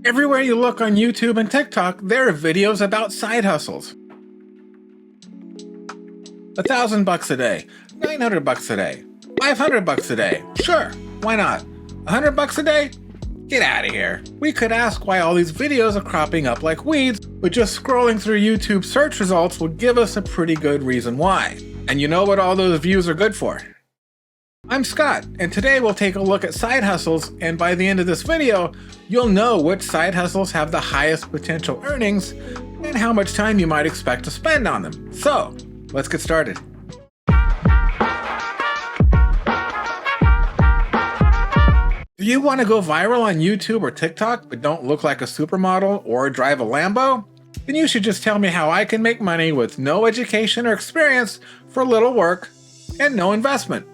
Everywhere you look on YouTube and TikTok, there are videos about side hustles. $1,000 a day, $900 a day, $500 a day. Sure, why not? $100 a day? Get out of here. We could ask why all these videos are cropping up like weeds, but just scrolling through YouTube search results will give us a pretty good reason why. And you know what all those views are good for? I'm Scott, and today we'll take a look at side hustles, and by the end of this video, you'll know which side hustles have the highest potential earnings and how much time you might expect to spend on them. So, let's get started. Do you want to go viral on YouTube or TikTok but don't look like a supermodel or drive a Lambo? Then you should just tell me how I can make money with no education or experience for little work and no investment.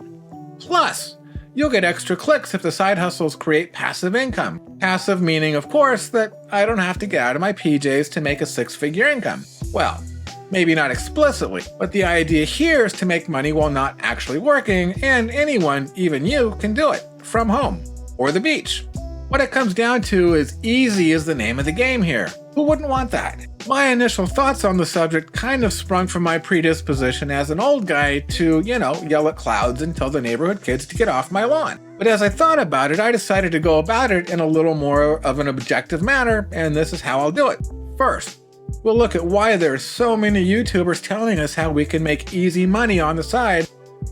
Plus, you'll get extra clicks if the side hustles create passive income. Passive meaning, of course, that I don't have to get out of my PJs to make a six-figure income. Well, maybe not explicitly, but the idea here is to make money while not actually working, and anyone, even you, can do it from home or the beach. What it comes down to is easy is the name of the game here. Who wouldn't want that? My initial thoughts on the subject kind of sprung from my predisposition as an old guy to, yell at clouds and tell the neighborhood kids to get off my lawn. But as I thought about it, I decided to go about it in a little more of an objective manner, and this is how I'll do it. First, we'll look at why there are so many YouTubers telling us how we can make easy money on the side.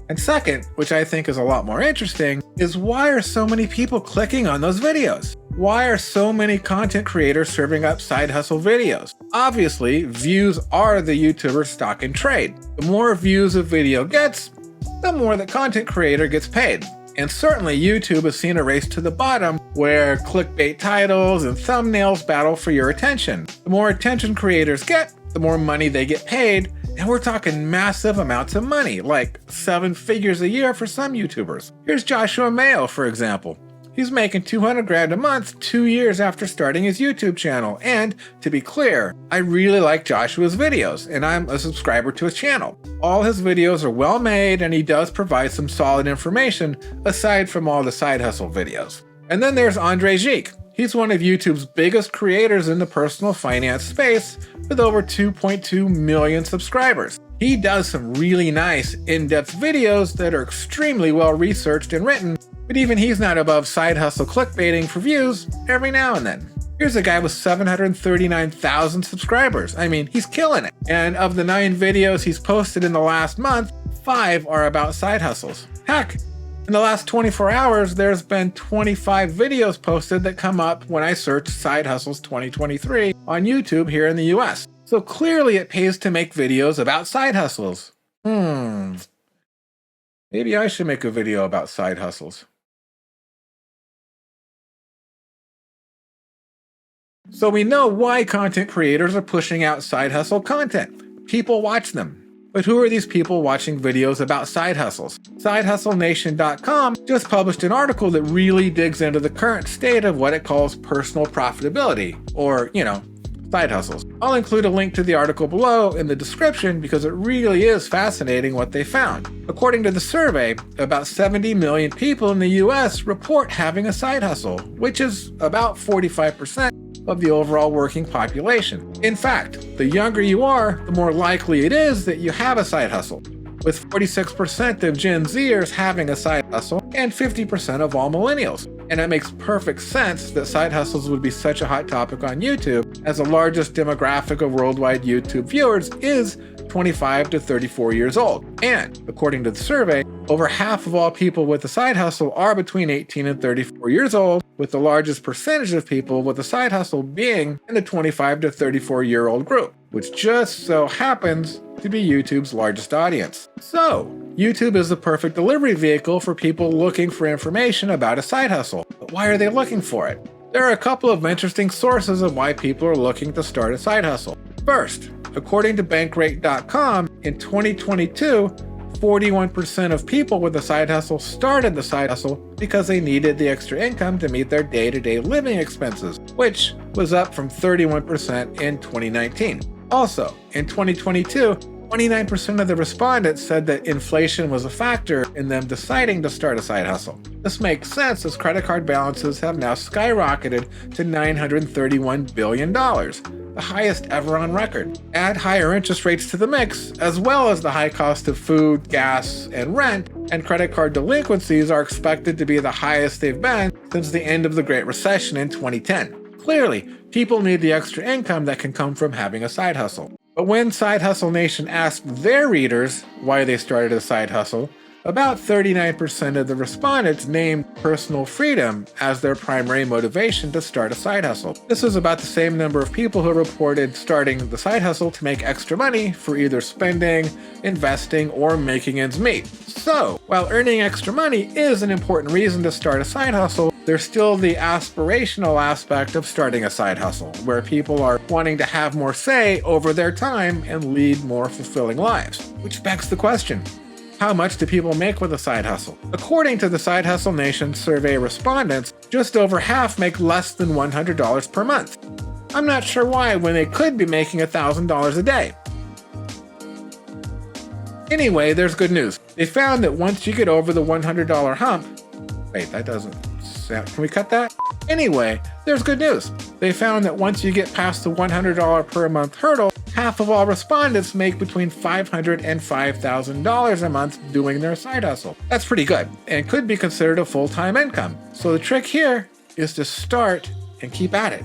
And second, which I think is a lot more interesting, is why are so many people clicking on those videos? Why are so many content creators serving up side hustle videos? Obviously, views are the YouTuber stock in trade. The more views a video gets, the more the content creator gets paid. And certainly YouTube has seen a race to the bottom where clickbait titles and thumbnails battle for your attention. The more attention creators get, the more money they get paid. And we're talking massive amounts of money, like 7 figures a year for some YouTubers. Here's Joshua Mayo, for example. He's making $200,000 a month 2 years after starting his YouTube channel. And to be clear, I really like Joshua's videos, and I'm a subscriber to his channel. All his videos are well made, and he does provide some solid information aside from all the side hustle videos. And then there's Andre Geek. He's one of YouTube's biggest creators in the personal finance space with over 2.2 million subscribers. He does some really nice, in-depth videos that are extremely well researched and written, but even he's not above side hustle clickbaiting for views every now and then. Here's a guy with 739,000 subscribers. I mean, he's killing it. And of the 9 videos he's posted in the last month, 5 are about side hustles. Heck, in the last 24 hours, there's been 25 videos posted that come up when I search Side Hustles 2023 on YouTube here in the US. So clearly it pays to make videos about side hustles. Maybe I should make a video about side hustles. So we know why content creators are pushing out side hustle content. People watch them. But who are these people watching videos about side hustles? SideHustleNation.com just published an article that really digs into the current state of what it calls personal profitability, or, side hustles. I'll include a link to the article below in the description because it really is fascinating what they found. According to the survey, about 70 million people in the US report having a side hustle, which is about 45% of the overall working population. In fact, the younger you are, the more likely it is that you have a side hustle, with 46% of Gen Zers having a side hustle and 50% of all millennials. And it makes perfect sense that side hustles would be such a hot topic on YouTube, as the largest demographic of worldwide YouTube viewers is 25 to 34 years old. And according to the survey, over half of all people with a side hustle are between 18 and 34 years old, with the largest percentage of people with a side hustle being in the 25 to 34-year-old group, which just so happens to be YouTube's largest audience. So, YouTube is the perfect delivery vehicle for people looking for information about a side hustle. But why are they looking for it? There are a couple of interesting sources of why people are looking to start a side hustle. First, according to Bankrate.com, in 2022, 41% of people with a side hustle started the side hustle because they needed the extra income to meet their day-to-day living expenses, which was up from 31% in 2019. Also, in 2022, 29% of the respondents said that inflation was a factor in them deciding to start a side hustle. This makes sense as credit card balances have now skyrocketed to $931 billion, the highest ever on record. Add higher interest rates to the mix, as well as the high cost of food, gas, and rent, and credit card delinquencies are expected to be the highest they've been since the end of the Great Recession in 2010. Clearly, people need the extra income that can come from having a side hustle. But when Side Hustle Nation asked their readers why they started a side hustle, about 39% of the respondents named personal freedom as their primary motivation to start a side hustle. This was about the same number of people who reported starting the side hustle to make extra money for either spending, investing, or making ends meet. So, while earning extra money is an important reason to start a side hustle, there's still the aspirational aspect of starting a side hustle, where people are wanting to have more say over their time and lead more fulfilling lives. Which begs the question, how much do people make with a side hustle? According to the Side Hustle Nation survey respondents, just over half make less than $100 per month. I'm not sure why when they could be making $1,000 a day. Anyway, there's good news. They found that once you get over the $100 hump, wait, that doesn't sound, can we cut that? Anyway, there's good news. They found that once you get past the $100 per month hurdle, half of all respondents make between $500 and $5,000 a month doing their side hustle. That's pretty good and could be considered a full-time income. So the trick here is to start and keep at it.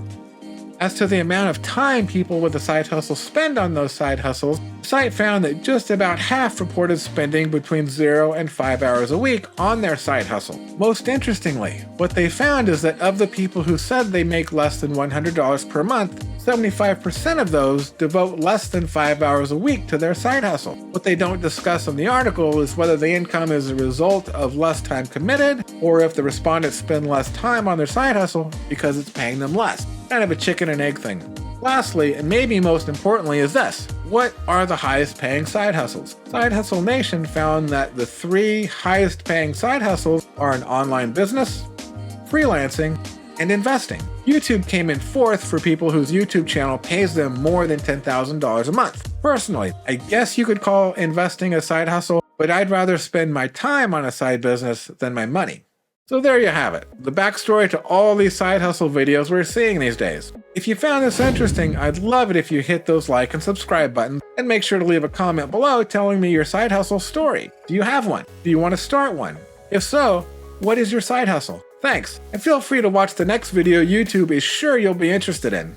As to the amount of time people with a side hustle spend on those side hustles, the site found that just about half reported spending between 0 and 5 hours a week on their side hustle. Most interestingly, what they found is that of the people who said they make less than $100 per month, 75% of those devote less than 5 hours a week to their side hustle. What they don't discuss in the article is whether the income is a result of less time committed, or if the respondents spend less time on their side hustle because it's paying them less. Kind of a chicken and egg thing. Lastly, and maybe most importantly, is this. What are the highest paying side hustles? Side Hustle Nation found that the 3 highest paying side hustles are an online business, freelancing, and investing. YouTube came in 4th for people whose YouTube channel pays them more than $10,000 a month. Personally, I guess you could call investing a side hustle, but I'd rather spend my time on a side business than my money. So there you have it, the backstory to all these side hustle videos we're seeing these days. If you found this interesting, I'd love it if you hit those like and subscribe buttons, and make sure to leave a comment below telling me your side hustle story. Do you have one? Do you want to start one? If so, what is your side hustle? Thanks, and feel free to watch the next video YouTube is sure you'll be interested in.